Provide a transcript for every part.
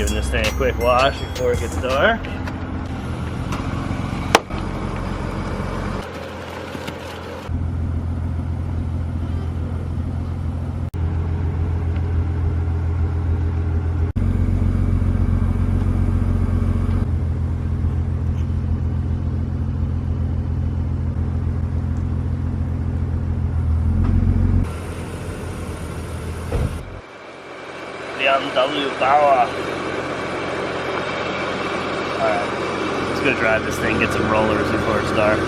giving this thing a quick wash before it gets dark. W power. Alright, let's go drive this thing, get some rollers before it's dark.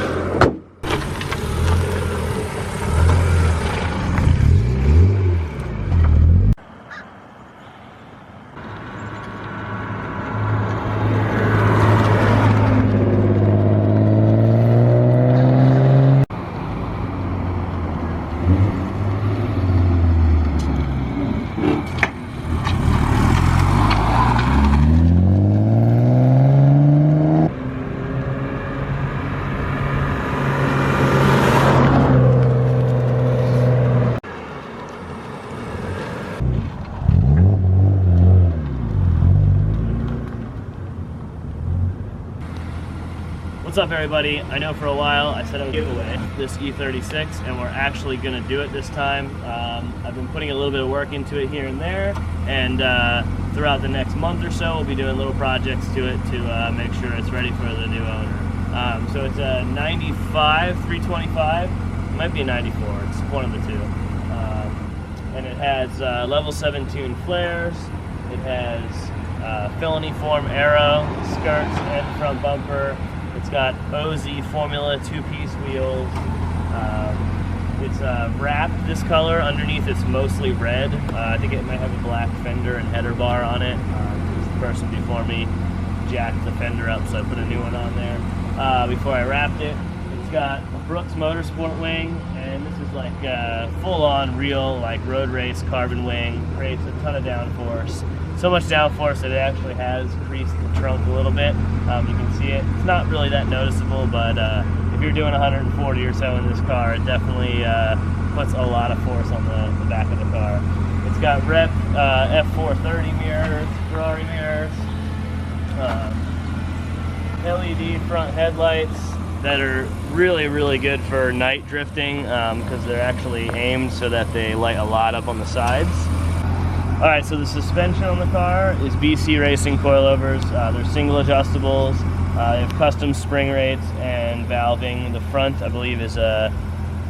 What's up, everybody? I know for a while I said I would give away this E36, and we're actually going to do it this time. I've been putting a little bit of work into it here and there, and throughout the next month or so we'll be doing little projects to it to make sure it's ready for the new owner. So it's a 95 325, it might be a 94, it's one of the two. And it has level 7 tuned flares, it has felony form aero, skirts and front bumper. It's got OZ Formula 2-piece wheels. It's wrapped this color. Underneath it's mostly red. I think it might have a black fender and header bar on it. The person before me jacked the fender up, so I put a new one on there before I wrapped it. It's got a Brooks Motorsport wing, and this is like full-on real like road race carbon wing. Creates a ton of downforce. So much downforce that it actually has creased the trunk a little bit. You can see it. It's not really that noticeable, but if you're doing 140 or so in this car, it definitely puts a lot of force on the back of the car. It's got rep F430 mirrors, Ferrari mirrors, LED front headlights that are really, really good for night drifting because they're actually aimed so that they light a lot up on the sides. Alright, so the suspension on the car is BC Racing Coilovers. They're single adjustables. They have custom spring rates and valving. The front, I believe, is a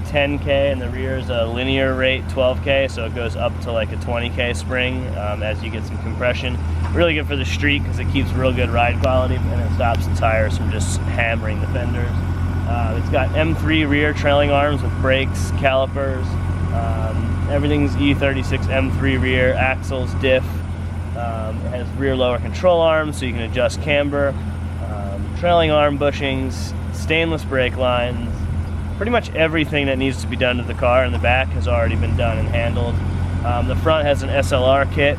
10K, and the rear is a linear rate 12K, so it goes up to like a 20K spring as you get some compression. Really good for the street because it keeps real good ride quality, and it stops the tires from just hammering the fenders. It's got M3 rear trailing arms with brakes, calipers. Everything's E36 M3 rear, axles, diff. It has rear lower control arms so you can adjust camber, trailing arm bushings, stainless brake lines. Pretty much everything that needs to be done to the car in the back has already been done and handled. The front has an SLR kit.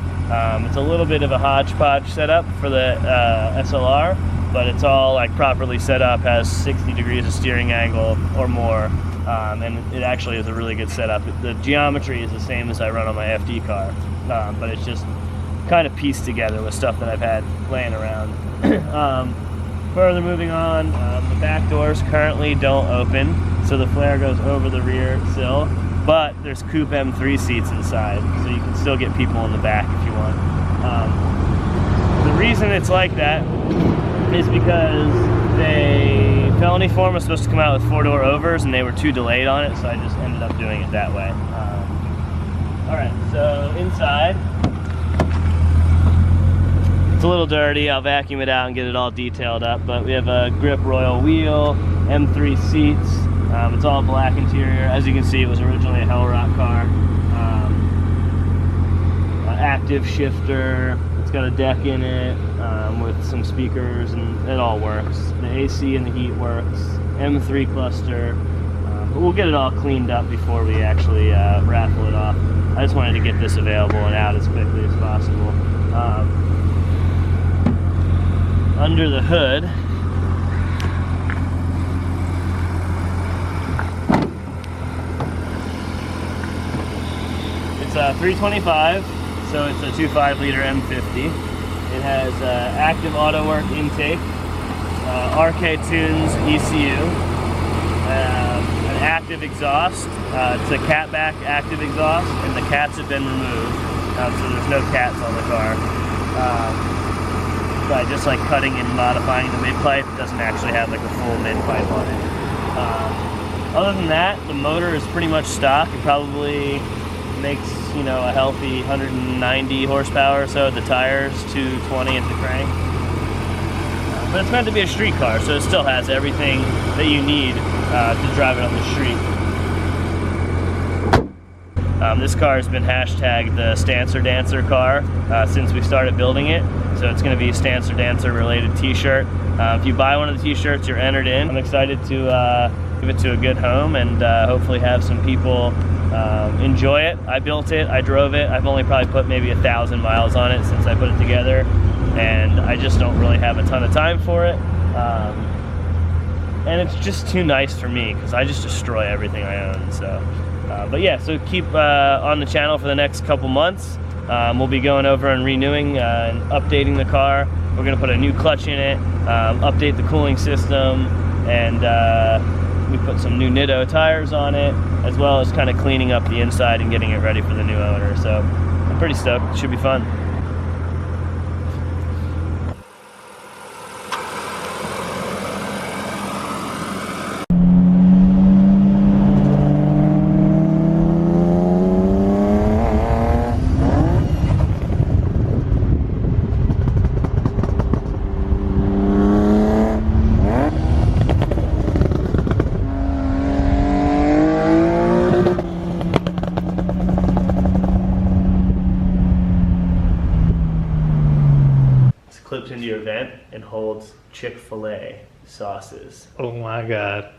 It's a little bit of a hodgepodge setup for the SLR, but it's all like properly set up, has 60 degrees of steering angle or more. And it actually is a really good setup. The geometry is the same as I run on my FD car, but it's just kind of pieced together with stuff that I've had laying around. Further moving on, the back doors currently don't open, so the flare goes over the rear sill, but there's coupe M3 seats inside, so you can still get people in the back if you want. The reason it's like that is because felony form was supposed to come out with 4-door overs, and they were too delayed on it, so I just ended up doing it that way. Alright, so inside, it's a little dirty. I'll vacuum it out and get it all detailed up, but we have a grip royal wheel, M3 seats. It's all black interior. As you can see, it was originally a Hellrock car. Active shifter. It's got a deck in it with some speakers, and it all works. The AC and the heat works. M3 cluster. But we'll get it all cleaned up before we actually raffle it off. I just wanted to get this available and out as quickly as possible. Under the hood, it's a 325, so it's a 2.5 liter M50. It has active Autowerke intake, RK Tunes ECU, an active exhaust. It's a catback active exhaust, and the cats have been removed, so there's no cats on the car. By just like cutting and modifying the midpipe, it doesn't actually have like a full midpipe on it. Other than that, the motor is pretty much stock. It probably makes, you know, a healthy 190 horsepower or so at the tires, 220 at the crank. But it's meant to be a street car, so it still has everything that you need to drive it on the street. This car has been hashtagged the StancerDancer car since we started building it. So it's going to be a StancerDancer related t-shirt. If you buy one of the t-shirts, you're entered in. I'm excited to give it to a good home and hopefully have some people enjoy it. I built it, I drove it. I've only probably put maybe 1,000 miles on it since I put it together, and I just don't really have a ton of time for it. And it's just too nice for me because I just destroy everything I own. So, but yeah, so keep on the channel for the next couple months. We'll be going over and renewing and updating the car. We're going to put a new clutch in it, update the cooling system, and we put some new Nitto tires on it, as well as kind of cleaning up the inside and getting it ready for the new owner. So I'm pretty stoked. It should be fun. Clips into your vent and holds Chick-fil-A sauces. Oh my God.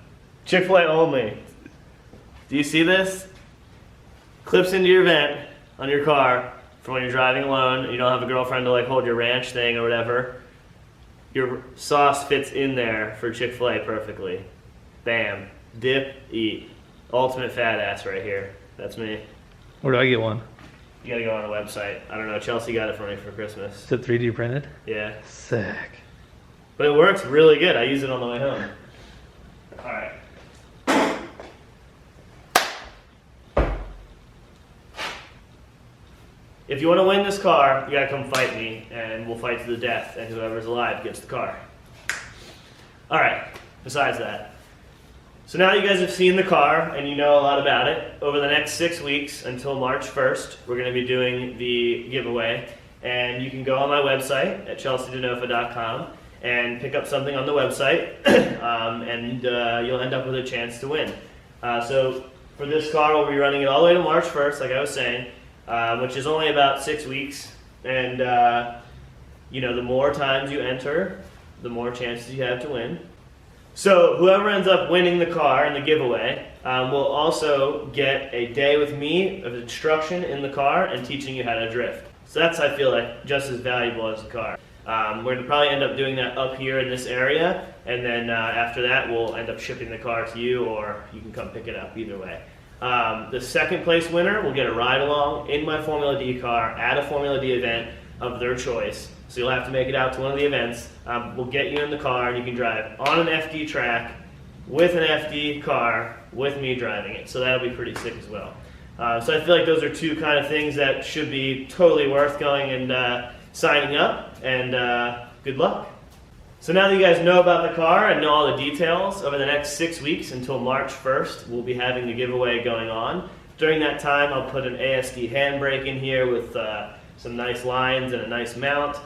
Chick-fil-A only. Do you see this? Clips into your vent on your car for when you're driving alone. You don't have a girlfriend to like hold your ranch thing or whatever. Your sauce fits in there for Chick-fil-A perfectly. Bam. Dip, eat. Ultimate fat ass right here. That's me. Where do I get one? You gotta go on a website. I don't know, Chelsea got it for me for Christmas. Is it 3D printed? Yeah. Sick. But it works really good. I use it on the way home. Alright. If you want to win this car, you gotta come fight me, and we'll fight to the death, and whoever's alive gets the car. Alright, besides that. So now you guys have seen the car and you know a lot about it. Over the next 6 weeks until March 1st, we're going to be doing the giveaway. And you can go on my website at chelseadenofa.com and pick up something on the website, and you'll end up with a chance to win. So for this car, we'll be running it all the way to March 1st, like I was saying, which is only about 6 weeks. And you know, the more times you enter, the more chances you have to win. So whoever ends up winning the car in the giveaway will also get a day with me of instruction in the car and teaching you how to drift. So that's, I feel like, just as valuable as the car. We're going to probably end up doing that up here in this area, and then after that we'll end up shipping the car to you, or you can come pick it up, either way. The second place winner will get a ride along in my Formula D car at a Formula D event of their choice. So you'll have to make it out to one of the events. We'll get you in the car and you can drive on an FD track with an FD car with me driving it. So that'll be pretty sick as well. So I feel like those are two kind of things that should be totally worth going and signing up, and good luck. So now that you guys know about the car and know all the details, over the next 6 weeks until March 1st, we'll be having the giveaway going on. During that time, I'll put an ASD handbrake in here with some nice lines and a nice mount.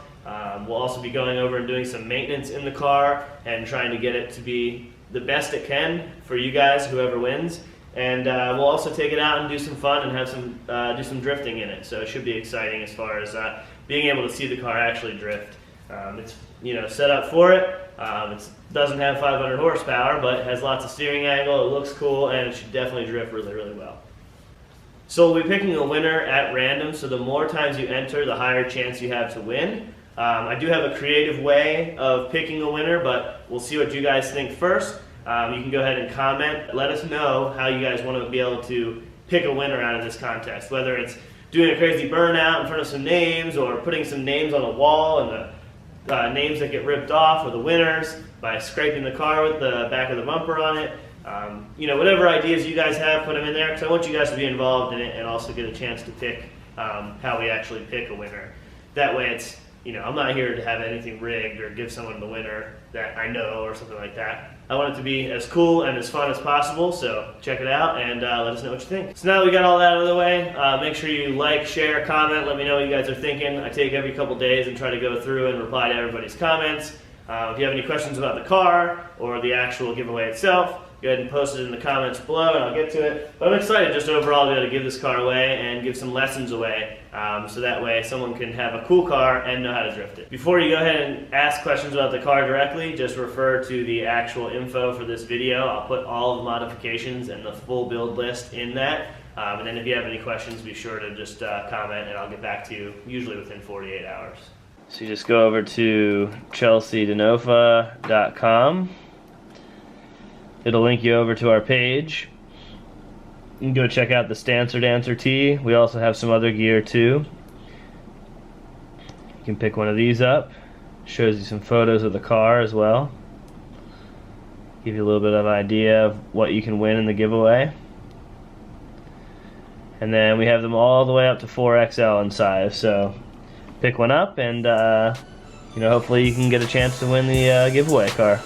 We'll also be going over and doing some maintenance in the car and trying to get it to be the best it can for you guys, whoever wins. And we'll also take it out and do some fun and have some do some drifting in it. So it should be exciting as far as being able to see the car actually drift. It's, you know, set up for it. It doesn't have 500 horsepower, but it has lots of steering angle. It looks cool, and it should definitely drift really, really well. So we'll be picking a winner at random. So the more times you enter, the higher chance you have to win. I do have a creative way of picking a winner, but we'll see what you guys think first. You can go ahead and comment. Let us know how you guys want to be able to pick a winner out of this contest, whether it's doing a crazy burnout in front of some names, or putting some names on a wall and the names that get ripped off, or the winners, by scraping the car with the back of the bumper on it. You know, whatever ideas you guys have, put them in there, because I want you guys to be involved in it and also get a chance to pick how we actually pick a winner. That way it's, you know, I'm not here to have anything rigged or give someone the winner that I know or something like that. I want it to be as cool and as fun as possible, so check it out and let us know what you think. So now that we got all that out of the way, make sure you like, share, comment, let me know what you guys are thinking. I take every couple days and try to go through and reply to everybody's comments. If you have any questions about the car or the actual giveaway itself, go ahead and post it in the comments below and I'll get to it. But I'm excited just overall to be able to give this car away and give some lessons away, so that way someone can have a cool car and know how to drift it. Before you go ahead and ask questions about the car directly, just refer to the actual info for this video. I'll put all the modifications and the full build list in that. And then if you have any questions, be sure to just comment and I'll get back to you, usually within 48 hours. So you just go over to chelseadenofa.com. It'll link you over to our page. You can go check out the StancerDancer Tee. We also have some other gear too. You can pick one of these up. Shows you some photos of the car as well. Give you a little bit of idea of what you can win in the giveaway. And then we have them all the way up to 4XL in size. So pick one up and you know, hopefully you can get a chance to win the giveaway car.